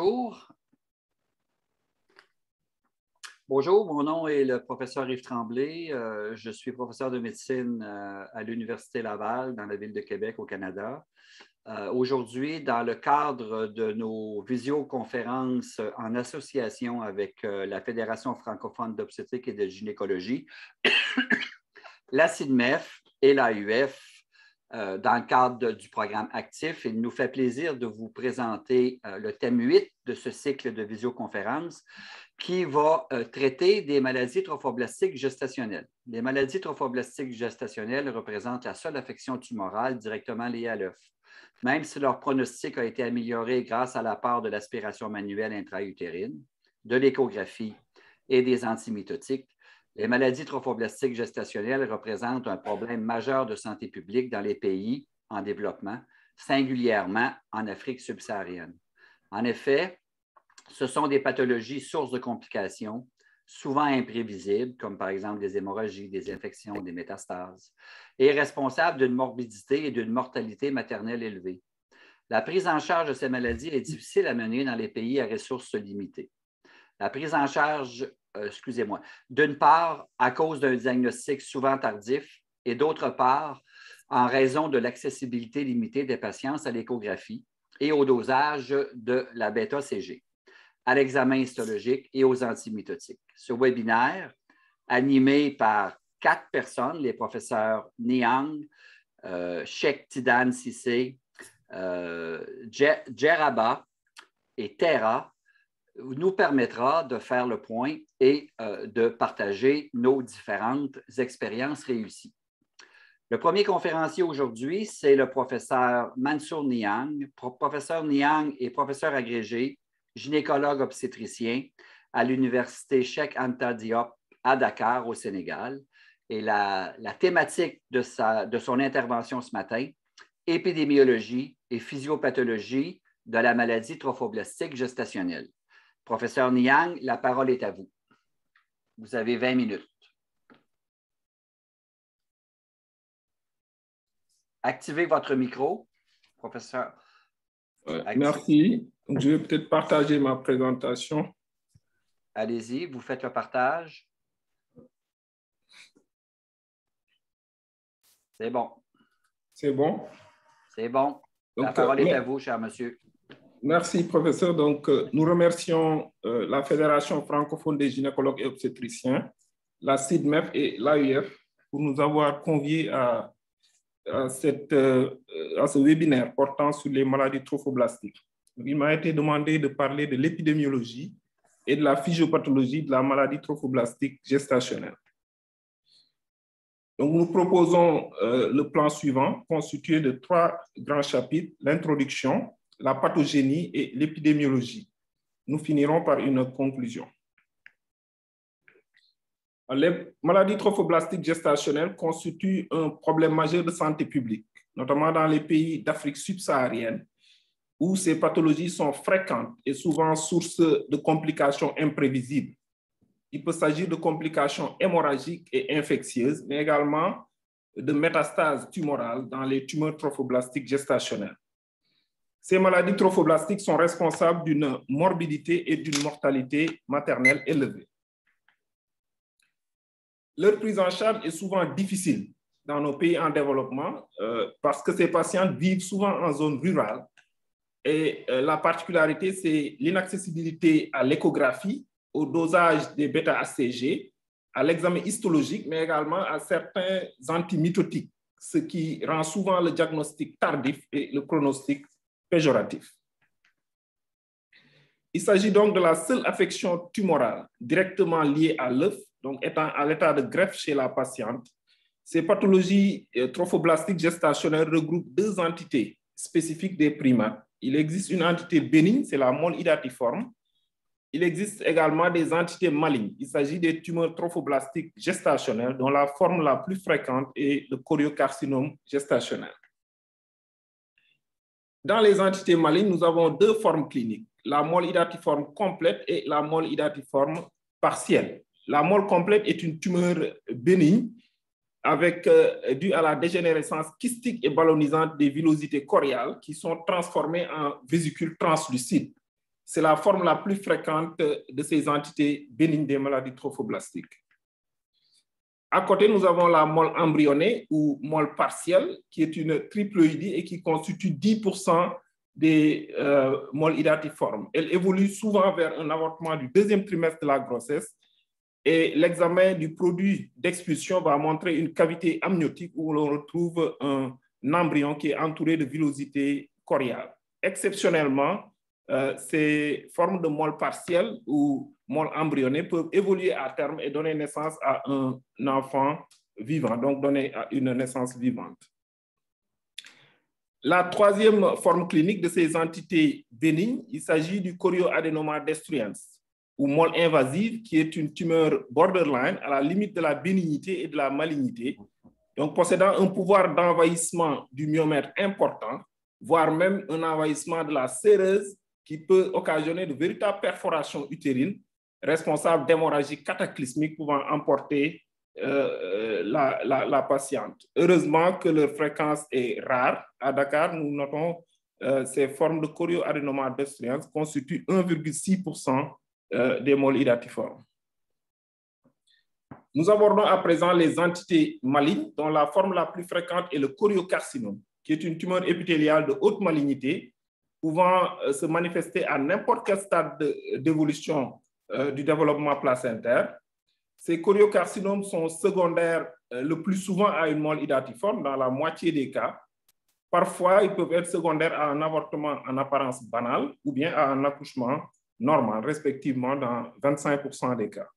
Bonjour. Bonjour, mon nom est le professeur Yves Tremblay. Je suis professeur de médecine à l'Université Laval dans la ville de Québec au Canada. Aujourd'hui, dans le cadre de nos visioconférences en association avec la Fédération francophone d'obstétrique et de gynécologie, la CIDMEF et l'AUF, dans le cadre du programme actif, il nous fait plaisir de vous présenter le thème 8 de ce cycle de visioconférences qui va traiter des maladies trophoblastiques gestationnelles. Les maladies trophoblastiques gestationnelles représentent la seule affection tumorale directement liée à l'œuf. Même si leur pronostic a été amélioré grâce à l'apport de l'aspiration manuelle intra-utérine, de l'échographie et des antimitotiques, les maladies trophoblastiques gestationnelles représentent un problème majeur de santé publique dans les pays en développement, singulièrement en Afrique subsaharienne. En effet, ce sont des pathologies sources de complications, souvent imprévisibles, comme par exemple des hémorragies, des infections, des métastases, et responsables d'une morbidité et d'une mortalité maternelle élevée. La prise en charge de ces maladies est difficile à mener dans les pays à ressources limitées. La prise en charge, d'une part, à cause d'un diagnostic souvent tardif et d'autre part, en raison de l'accessibilité limitée des patients à l'échographie et au dosage de la bêta-CG, à l'examen histologique et aux antimitotiques. Ce webinaire, animé par 4 personnes, les professeurs Niang, Sheikh Tidan Sissé, Djeraba et Terra, nous permettra de faire le point et de partager nos différentes expériences réussies. Le premier conférencier aujourd'hui, c'est le professeur Mansour Niang. Professeur Niang est professeur agrégé, gynécologue obstétricien à l'Université Cheikh Anta Diop à Dakar, au Sénégal. Et la thématique de son intervention ce matin, épidémiologie et physiopathologie de la maladie trophoblastique gestationnelle. Professeur Niang, la parole est à vous. Vous avez 20 minutes. Activez votre micro, professeur. Merci. Je vais peut-être partager ma présentation. Allez-y, vous faites le partage. C'est bon. C'est bon? C'est bon. La parole est à vous, cher monsieur. Merci, professeur. Donc, nous remercions la Fédération francophone des gynécologues et obstétriciens, la CIDMEF et l'AUF pour nous avoir conviés à ce webinaire portant sur les maladies trophoblastiques. Il m'a été demandé de parler de l'épidémiologie et de la physiopathologie de la maladie trophoblastique gestationnelle. Donc, nous proposons le plan suivant, constitué de 3 grands chapitres, l'introduction, la pathogénie et l'épidémiologie. Nous finirons par une conclusion. Les maladies trophoblastiques gestationnelles constituent un problème majeur de santé publique, notamment dans les pays d'Afrique subsaharienne, où ces pathologies sont fréquentes et souvent source de complications imprévisibles. Il peut s'agir de complications hémorragiques et infectieuses, mais également de métastases tumorales dans les tumeurs trophoblastiques gestationnelles. Ces maladies trophoblastiques sont responsables d'une morbidité et d'une mortalité maternelle élevée. Leur prise en charge est souvent difficile dans nos pays en développement parce que ces patients vivent souvent en zone rurale. Et la particularité, c'est l'inaccessibilité à l'échographie, au dosage des bêta-HCG, à l'examen histologique, mais également à certains antimitotiques, ce qui rend souvent le diagnostic tardif et le pronostic péjoratif. Il s'agit donc de la seule affection tumorale directement liée à l'œuf, donc étant à l'état de greffe chez la patiente. Ces pathologies trophoblastiques gestationnelles regroupent 2 entités spécifiques des primates. Il existe une entité bénigne, c'est la mole idatiforme. Il existe également des entités malignes. Il s'agit des tumeurs trophoblastiques gestationnelles dont la forme la plus fréquente est le choriocarcinome gestationnel. Dans les entités malignes, nous avons 2 formes cliniques, la mole idatiforme complète et la mole idatiforme partielle. La mole complète est une tumeur bénigne due à la dégénérescence kystique et ballonisante des villosités choriales qui sont transformées en vésicules translucides. C'est la forme la plus fréquente de ces entités bénignes des maladies trophoblastiques. À côté, nous avons la mole embryonnée ou mole partielle, qui est une triploïdie et qui constitue 10% des moles idatiformes. Elle évolue souvent vers un avortement du deuxième trimestre de la grossesse et l'examen du produit d'expulsion va montrer une cavité amniotique où l'on retrouve un embryon qui est entouré de villosité choriale. Exceptionnellement, ces formes de moles partielles ou moles embryonnés peuvent évoluer à terme et donner naissance à un enfant vivant, donc donner une naissance vivante. La troisième forme clinique de ces entités bénignes, il s'agit du chorioadénoma destruens, ou mole invasive, qui est une tumeur borderline à la limite de la bénignité et de la malignité, donc possédant un pouvoir d'envahissement du myomètre important, voire même un envahissement de la séreuse qui peut occasionner de véritables perforations utérines, responsables d'hémorragies cataclysmiques pouvant emporter la patiente. Heureusement que leur fréquence est rare. À Dakar, nous notons ces formes de chorioadénoma destruens constituent 1,6% des moles idatiformes. Nous abordons à présent les entités malignes, dont la forme la plus fréquente est le choriocarcinome, qui est une tumeur épithéliale de haute malignité, pouvant se manifester à n'importe quel stade d'évolution du développement placentaire. Ces choriocarcinomes sont secondaires le plus souvent à une mole idatiforme, dans la moitié des cas. Parfois, ils peuvent être secondaires à un avortement en apparence banal ou bien à un accouchement normal, respectivement dans 25% des cas.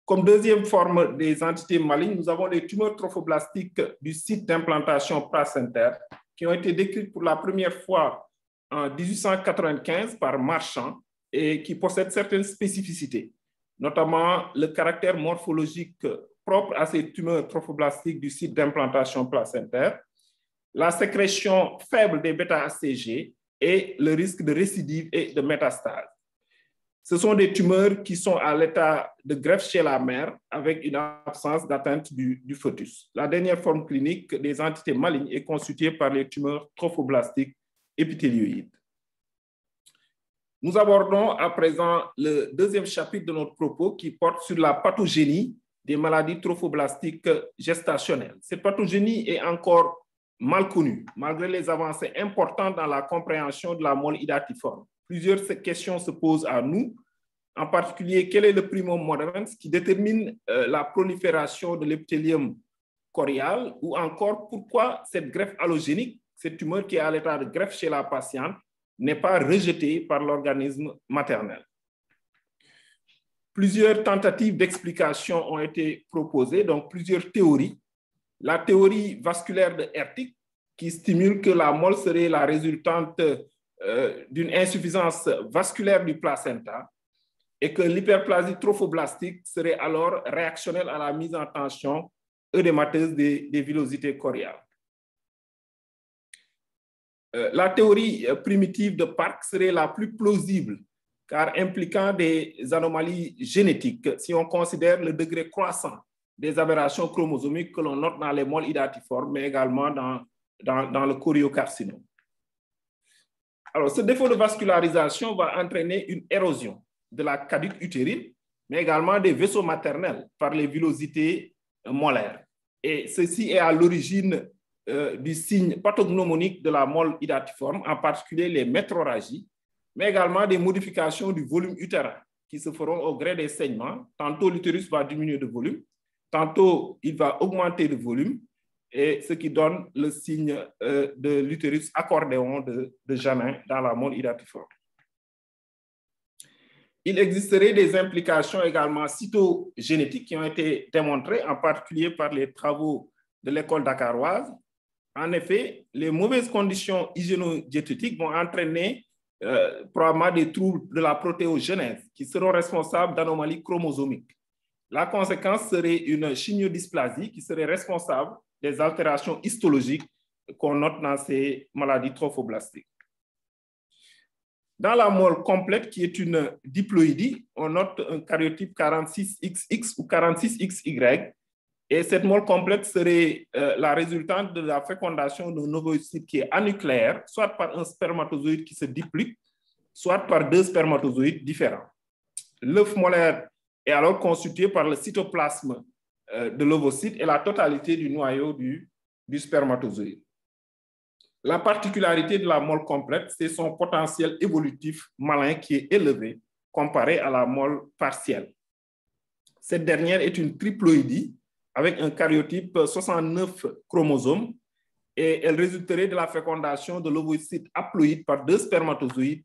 Comme deuxième forme des entités malignes, nous avons les tumeurs trophoblastiques du site d'implantation placentaire qui ont été décrites pour la première fois en 1895 par Marchand et qui possèdent certaines spécificités, notamment le caractère morphologique propre à ces tumeurs trophoblastiques du site d'implantation placentaire, la sécrétion faible des bêta-HCG et le risque de récidive et de métastase. Ce sont des tumeurs qui sont à l'état de greffe chez la mère avec une absence d'atteinte du fœtus. La dernière forme clinique des entités malignes est constituée par les tumeurs trophoblastiques épithélioïdes. Nous abordons à présent le deuxième chapitre de notre propos qui porte sur la pathogénie des maladies trophoblastiques gestationnelles. Cette pathogénie est encore mal connue, malgré les avancées importantes dans la compréhension de la mole idatiforme. Plusieurs questions se posent à nous, en particulier quel est le primum moderans qui détermine la prolifération de l'épithélium chorial, ou encore pourquoi cette greffe allogénique, cette tumeur qui est à l'état de greffe chez la patiente, n'est pas rejetée par l'organisme maternel. Plusieurs tentatives d'explication ont été proposées, donc plusieurs théories. La théorie vasculaire de Hertig, qui stimule que la mole serait la résultante d'une insuffisance vasculaire du placenta et que l'hyperplasie trophoblastique serait alors réactionnelle à la mise en tension œdémateuse des villosités choriales. La théorie primitive de Park serait la plus plausible car impliquant des anomalies génétiques si on considère le degré croissant des aberrations chromosomiques que l'on note dans les moles idatiformes, mais également dans le choriocarcinome. Alors, ce défaut de vascularisation va entraîner une érosion de la caduque utérine, mais également des vaisseaux maternels par les villosités molaires. Et ceci est à l'origine du signe pathognomonique de la mole idatiforme, en particulier les métrorragies, mais également des modifications du volume utérin qui se feront au gré des saignements. Tantôt, l'utérus va diminuer de volume, tantôt, il va augmenter de volume, et ce qui donne le signe de l'utérus accordéon de Janin dans la mole idatiforme. Il existerait des implications également cytogénétiques qui ont été démontrées, en particulier par les travaux de l'école dakaroise. En effet, les mauvaises conditions hygiéno-diététiques vont entraîner probablement des troubles de la protéogenèse qui seront responsables d'anomalies chromosomiques. La conséquence serait une chimiodysplasie qui serait responsable des altérations histologiques qu'on note dans ces maladies trophoblastiques. Dans la mole complète, qui est une diploïdie, on note un karyotype 46XX ou 46XY Et cette molle complète serait la résultante de la fécondation d'un ovocyte qui est anucléaire, soit par un spermatozoïde qui se diploïde, soit par deux spermatozoïdes différents. L'œuf molaire est alors constitué par le cytoplasme de l'ovocyte et la totalité du noyau du spermatozoïde. La particularité de la molle complète, c'est son potentiel évolutif malin qui est élevé comparé à la molle partielle. Cette dernière est une triploïdie avec un karyotype 69 chromosomes et elle résulterait de la fécondation de l'ovocyte haploïde par deux spermatozoïdes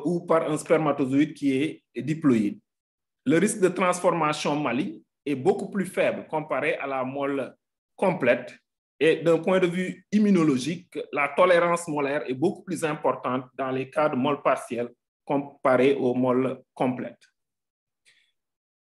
ou par un spermatozoïde qui est diploïde. Le risque de transformation maligne est beaucoup plus faible comparé à la molle complète et d'un point de vue immunologique, la tolérance molaire est beaucoup plus importante dans les cas de molle partielle comparé aux molles complètes.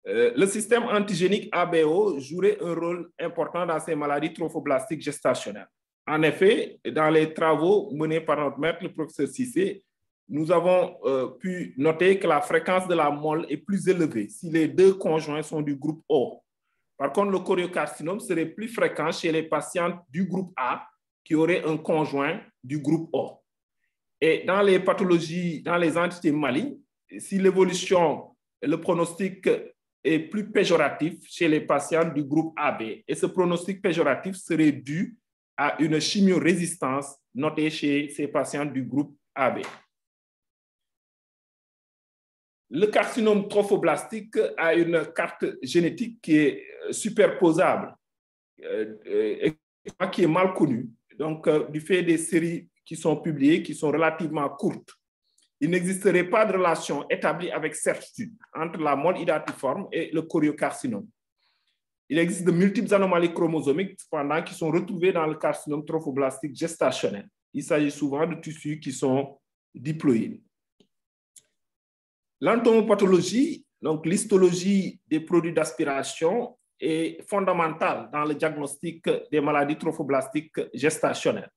Le système antigénique ABO jouerait un rôle important dans ces maladies trophoblastiques gestationnelles. En effet, dans les travaux menés par notre maître, le professeur Cissé, nous avons pu noter que la fréquence de la molle est plus élevée si les deux conjoints sont du groupe O. Par contre, le choriocarcinome serait plus fréquent chez les patientes du groupe A qui auraient un conjoint du groupe O. Et dans les pathologies, dans les entités malignes, si l'évolution, le pronostic est plus péjoratif chez les patients du groupe AB. Et ce pronostic péjoratif serait dû à une chimiorésistance notée chez ces patients du groupe AB. Le carcinome trophoblastique a une carte génétique qui est superposable et qui est mal connue. Donc, du fait des séries qui sont publiées, qui sont relativement courtes, il n'existerait pas de relation établie avec certitude entre la molle hydatiforme et le choriocarcinome. Il existe de multiples anomalies chromosomiques, cependant, qui sont retrouvées dans le carcinome trophoblastique gestationnel. Il s'agit souvent de tissus qui sont diploïdes. L'entomopathologie, donc l'histologie des produits d'aspiration, est fondamentale dans le diagnostic des maladies trophoblastiques gestationnelles.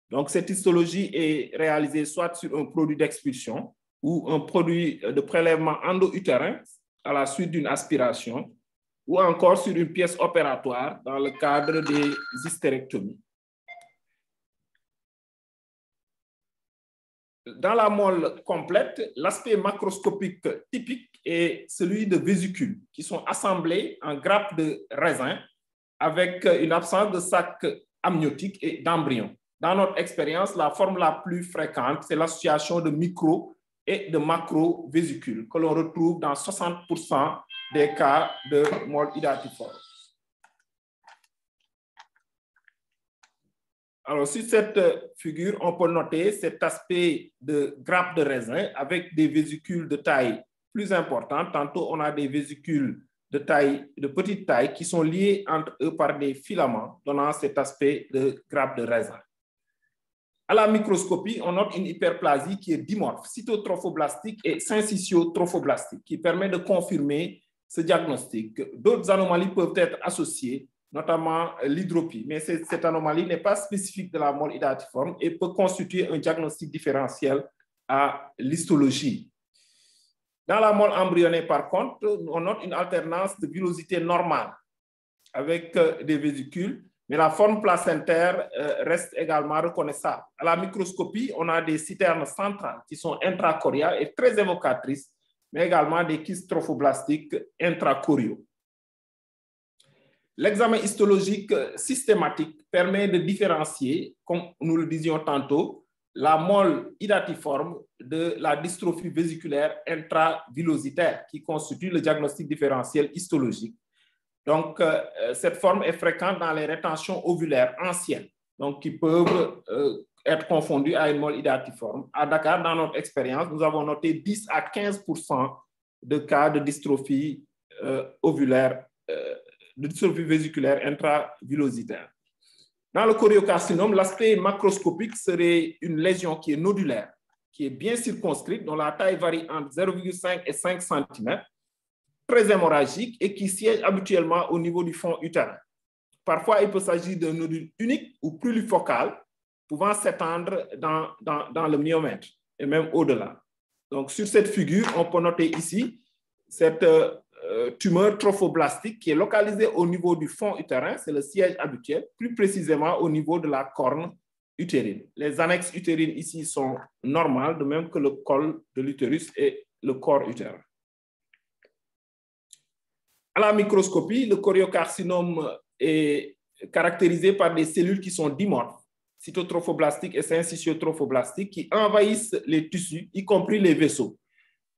Donc, cette histologie est réalisée soit sur un produit d'expulsion ou un produit de prélèvement endo-utérin à la suite d'une aspiration, ou encore sur une pièce opératoire dans le cadre des hystérectomies. Dans la molle complète, l'aspect macroscopique typique est celui de vésicules qui sont assemblées en grappes de raisin avec une absence de sac amniotique et d'embryon. Dans notre expérience, la forme la plus fréquente, c'est l'association de micro et de macro-vésicules que l'on retrouve dans 60% des cas de molle hydatiforme. Alors, sur cette figure, on peut noter cet aspect de grappe de raisin avec des vésicules de taille plus importante. Tantôt, on a des vésicules de petite taille qui sont liées entre eux par des filaments, donnant cet aspect de grappe de raisin. À la microscopie, on note une hyperplasie qui est dimorphe, cytotrophoblastique et syncytiotrophoblastique, qui permet de confirmer ce diagnostic. D'autres anomalies peuvent être associées, notamment l'hydropie, mais cette anomalie n'est pas spécifique de la molle hydatiforme et peut constituer un diagnostic différentiel à l'histologie. Dans la molle embryonnaire, par contre, on note une alternance de villosité normale avec des vésicules, mais la forme placentaire reste également reconnaissable. À la microscopie, on a des citernes centrales qui sont intracoriales et très évocatrices, mais également des kystes trophoblastiques intracoriaux. L'examen histologique systématique permet de différencier, comme nous le disions tantôt, la molle hydatiforme de la dystrophie vésiculaire intravillositaire qui constitue le diagnostic différentiel histologique. Donc, cette forme est fréquente dans les rétentions ovulaires anciennes, donc qui peuvent être confondues à une molle hydatiforme. À Dakar, dans notre expérience, nous avons noté 10 à 15% de cas de dystrophie ovulaire, de dystrophie vésiculaire intravillositaire. Dans le choriocarcinome, l'aspect macroscopique serait une lésion qui est nodulaire, qui est bien circonscrite, dont la taille varie entre 0,5 et 5 cm, très hémorragique et qui siège habituellement au niveau du fond utérin. Parfois, il peut s'agir d'un nodule unique ou plurifocal, pouvant s'étendre dans le myomètre et même au-delà. Donc, sur cette figure, on peut noter ici cette tumeur trophoblastique qui est localisée au niveau du fond utérin, c'est le siège habituel, plus précisément au niveau de la corne utérine. Les annexes utérines ici sont normales, de même que le col de l'utérus et le corps utérin. À la microscopie, le choriocarcinome est caractérisé par des cellules qui sont dimorphes, cytotrophoblastiques et syncytiotrophoblastiques, qui envahissent les tissus, y compris les vaisseaux.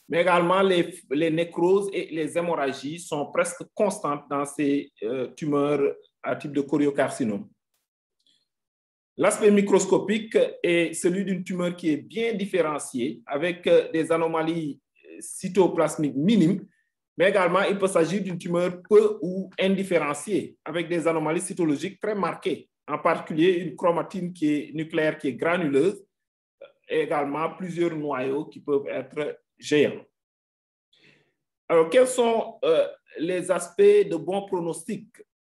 Mais également, les nécroses et les hémorragies sont presque constantes dans ces tumeurs à type de choriocarcinome. L'aspect microscopique est celui d'une tumeur qui est bien différenciée, avec des anomalies cytoplasmiques minimes, mais également, il peut s'agir d'une tumeur peu ou indifférenciée, avec des anomalies cytologiques très marquées, en particulier une chromatine nucléaire qui est granuleuse, et également plusieurs noyaux qui peuvent être géants. Alors, quels sont les aspects de bon pronostic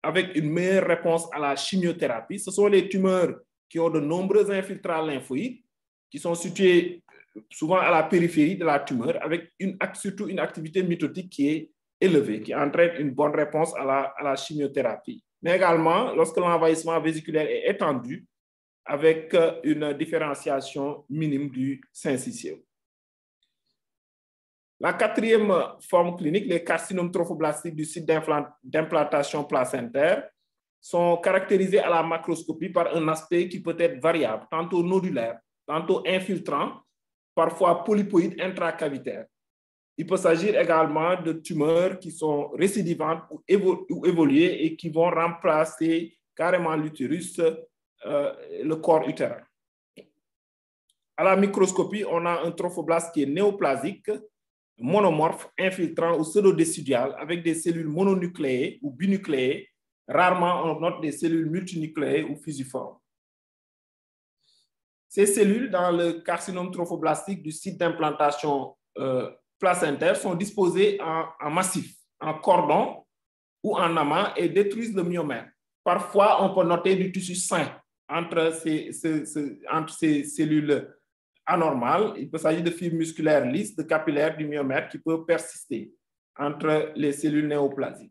avec une meilleure réponse à la chimiothérapie? Ce sont les tumeurs qui ont de nombreux infiltrats lymphoïdes, qui sont situés souvent à la périphérie de la tumeur, avec surtout une activité mitotique qui est élevée, qui entraîne une bonne réponse à la chimiothérapie. Mais également, lorsque l'envahissement vésiculaire est étendu, avec une différenciation minime du syncytium. La quatrième forme clinique, les carcinomes trophoblastiques du site d'implantation placentaire, sont caractérisés à la macroscopie par un aspect qui peut être variable, tantôt nodulaire, tantôt infiltrant, parfois polypoïdes intracavitaires. Il peut s'agir également de tumeurs qui sont récidivantes ou évoluées et qui vont remplacer carrément l'utérus, le corps utérin. À la microscopie, on a un trophoblaste qui est néoplasique, monomorphe, infiltrant ou pseudodécidual, avec des cellules mononucléées ou binucléées. Rarement, on note des cellules multinucléées ou fusiformes. Ces cellules, dans le carcinome trophoblastique du site d'implantation placentaire, sont disposées en massif, en cordon ou en amas et détruisent le myomère. Parfois, on peut noter du tissu sain entre ces cellules anormales. Il peut s'agir de fibres musculaires lisses, de capillaires du myomère qui peuvent persister entre les cellules néoplasiques.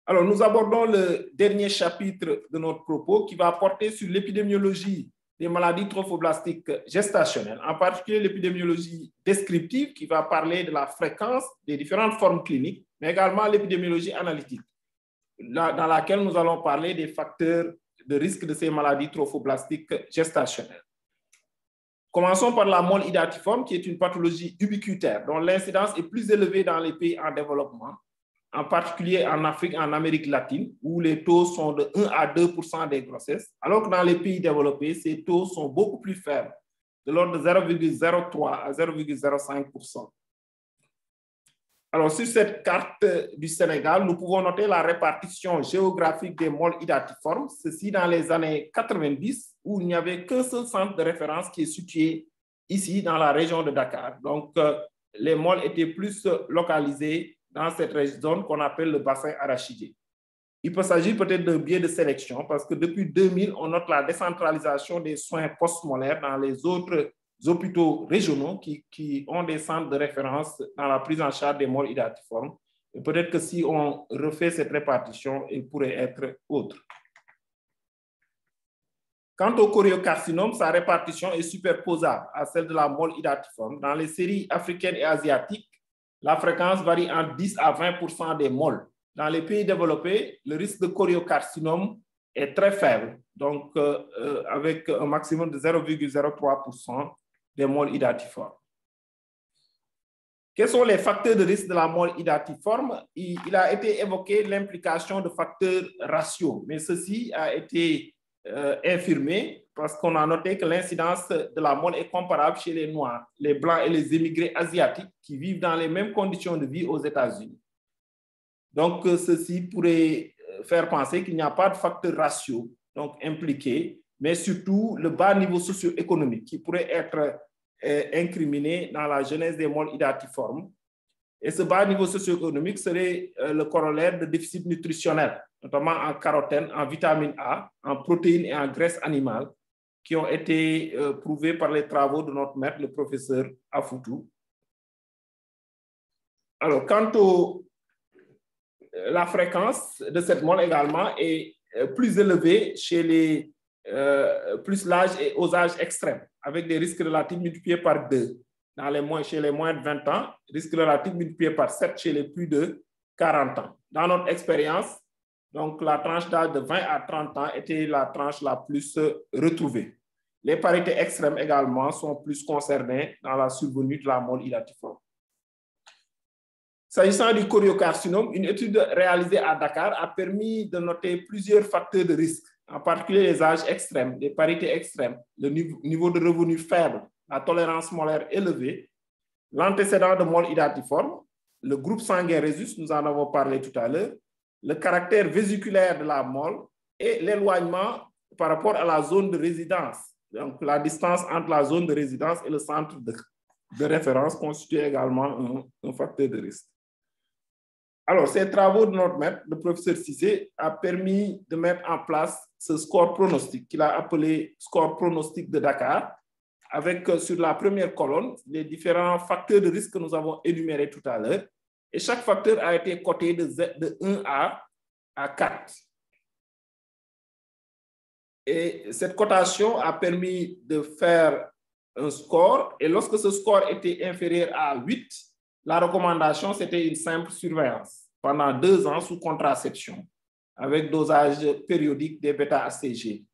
Alors, nous abordons le dernier chapitre de notre propos qui va porter sur l'épidémiologie des maladies trophoblastiques gestationnelles, en particulier l'épidémiologie descriptive qui va parler de la fréquence des différentes formes cliniques, mais également l'épidémiologie analytique, dans laquelle nous allons parler des facteurs de risque de ces maladies trophoblastiques gestationnelles. Commençons par la mole hydatiforme, qui est une pathologie ubiquitaire dont l'incidence est plus élevée dans les pays en développement, en particulier en Afrique et en Amérique latine, où les taux sont de 1 à 2% des grossesses, alors que dans les pays développés, ces taux sont beaucoup plus faibles, de l'ordre de 0,03 à 0,05%. Alors, sur cette carte du Sénégal, nous pouvons noter la répartition géographique des moles hydatiformes, ceci dans les années 90, où il n'y avait qu'un seul centre de référence qui est situé ici, dans la région de Dakar. Donc, les moles étaient plus localisés dans cette zone qu'on appelle le bassin arachidier. Il peut s'agir peut-être d'un biais de sélection parce que depuis 2000, on note la décentralisation des soins post-molaires dans les autres hôpitaux régionaux qui ont des centres de référence dans la prise en charge des moles hydatiformes. Et peut-être que si on refait cette répartition, elle pourrait être autre. Quant au choriocarcinome, sa répartition est superposable à celle de la mole hydatiforme. Dans les séries africaines et asiatiques, la fréquence varie entre 10 à 20% des moles. Dans les pays développés, le risque de choriocarcinome est très faible, donc avec un maximum de 0,03% des moles hydatiformes. Quels sont les facteurs de risque de la mole hydatiforme? Il a été évoqué l'implication de facteurs raciaux, mais ceci a été infirmé parce qu'on a noté que l'incidence de la mole est comparable chez les Noirs, les Blancs et les immigrés asiatiques qui vivent dans les mêmes conditions de vie aux États-Unis. Donc, ceci pourrait faire penser qu'il n'y a pas de facteurs raciaux donc, impliqués, mais surtout le bas niveau socio-économique qui pourrait être incriminé dans la genèse des moles hydatiformes. Et ce bas niveau socio-économique serait le corollaire de déficit nutritionnel, notamment en carotène, en vitamine A, en protéines et en graisses animales, qui ont été prouvés par les travaux de notre maître, le professeur Afoutou. Alors, quant à la fréquence de cette mole également est plus élevée chez les plus l'âge et aux âges extrêmes, avec des risques relatifs multipliés par 2. Chez les moins de 20 ans, risque relatif multiplié par 7 chez les plus de 40 ans. Dans notre expérience, donc la tranche d'âge de 20 à 30 ans était la tranche la plus retrouvée. Les parités extrêmes également sont plus concernées dans la survenue de la mole hydatiforme. S'agissant du choriocarcinome, une étude réalisée à Dakar a permis de noter plusieurs facteurs de risque, en particulier les âges extrêmes, les parités extrêmes, le niveau de revenu faible, la tolérance molaire élevée, l'antécédent de mole hydatiforme, le groupe sanguin rhésus, nous en avons parlé tout à l'heure, le caractère vésiculaire de la mole et l'éloignement par rapport à la zone de résidence. Donc, la distance entre la zone de résidence et le centre de référence constitue également un facteur de risque. Alors, ces travaux de notre maître, le professeur Cissé, a permis de mettre en place ce score pronostic qu'il a appelé score pronostic de Dakar, avec sur la première colonne les différents facteurs de risque que nous avons énumérés tout à l'heure. Et chaque facteur a été coté de 1 à 4. Et cette cotation a permis de faire un score. Et lorsque ce score était inférieur à 8, la recommandation, c'était une simple surveillance pendant 2 ans sous contraception, avec dosage périodique des bêta-HCG.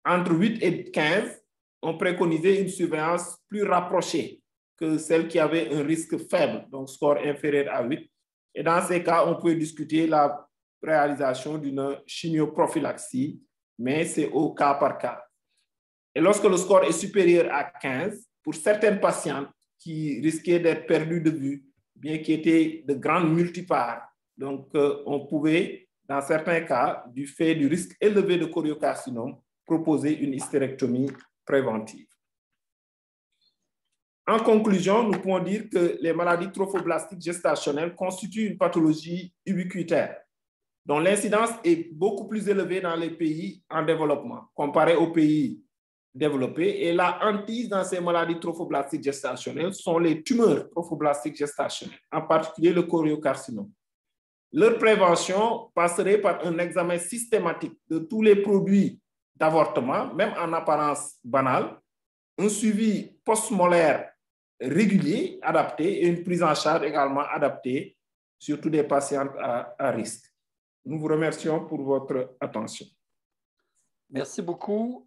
Entre 8 et 15, on préconisait une surveillance plus rapprochée que celle qui avait un risque faible, donc score inférieur à 8. Et dans ces cas, on peut discuter la réalisation d'une chimioprophylaxie, mais c'est au cas par cas. Et lorsque le score est supérieur à 15, pour certaines patientes qui risquaient d'être perdues de vue, bien qui étaient de grandes multipares, donc on pouvait, dans certains cas, du fait du risque élevé de choriocarcinome, proposer une hystérectomie préventive. En conclusion, nous pouvons dire que les maladies trophoblastiques gestationnelles constituent une pathologie ubiquitaire, dont l'incidence est beaucoup plus élevée dans les pays en développement, comparé aux pays développés. Et la hantise dans ces maladies trophoblastiques gestationnelles sont les tumeurs trophoblastiques gestationnelles, en particulier le choriocarcinome. Leur prévention passerait par un examen systématique de tous les produits d'avortement, même en apparence banale, un suivi post-molaire régulier, adapté, et une prise en charge également adaptée, surtout des patientes à risque. Nous vous remercions pour votre attention. Merci beaucoup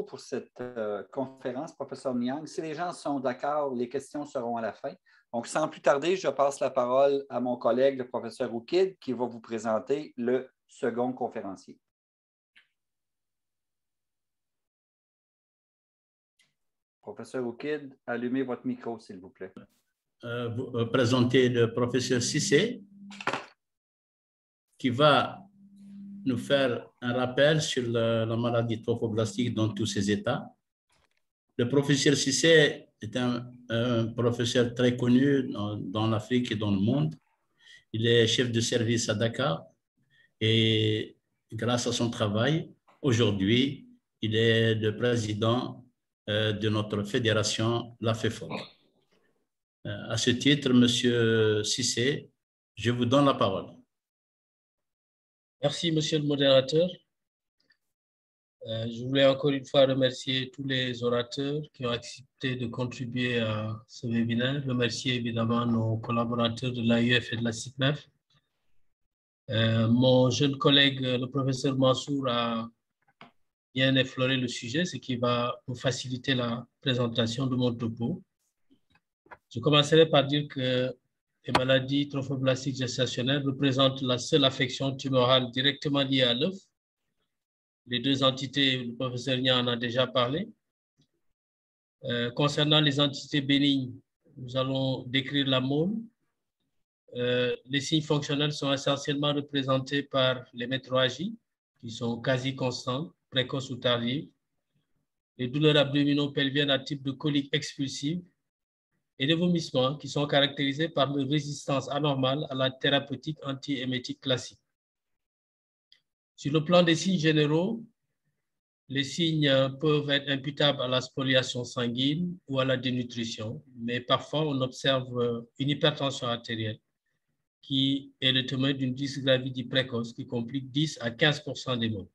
pour cette conférence, professeur Niang. Si les gens sont d'accord, les questions seront à la fin. Donc, sans plus tarder, je passe la parole à mon collègue, le professeur Oukid, qui va vous présenter le second conférencier. Professeur Oukid, allumez votre micro, s'il vous plaît. Vous présenter le professeur Cissé, qui va nous faire un rappel sur la maladie trophoblastique dans tous ses états. Le professeur Cissé est un professeur très connu dans l'Afrique et dans le monde. Il est chef de service à Dakar et grâce à son travail, aujourd'hui, il est le président de notre fédération, la FEFOG. À ce titre, Monsieur Cissé, je vous donne la parole. Merci, monsieur le modérateur. Je voulais encore une fois remercier tous les orateurs qui ont accepté de contribuer à ce webinaire. Remercier évidemment nos collaborateurs de l'AUF et de la CIPMEF. Mon jeune collègue, le professeur Mansour, a bien effleuré le sujet, ce qui va nous faciliter la présentation de mon topo. Je commencerai par dire que les maladies trophoblastiques gestationnelles représentent la seule affection tumorale directement liée à l'œuf. Les deux entités, le professeur Niang en a déjà parlé. Concernant les entités bénignes, nous allons décrire la mole. Les signes fonctionnels sont essentiellement représentés par les métrorragies, qui sont quasi constantes, précoces ou tardives, les douleurs abdominopelviennes à type de colique expulsive, et les vomissements qui sont caractérisés par une résistance anormale à la thérapeutique anti-émétique classique. Sur le plan des signes généraux, Les signes peuvent être imputables à la spoliation sanguine ou à la dénutrition, mais parfois on observe une hypertension artérielle qui est le témoin d'une dysgravidie précoce qui complique 10 à 15% des maux.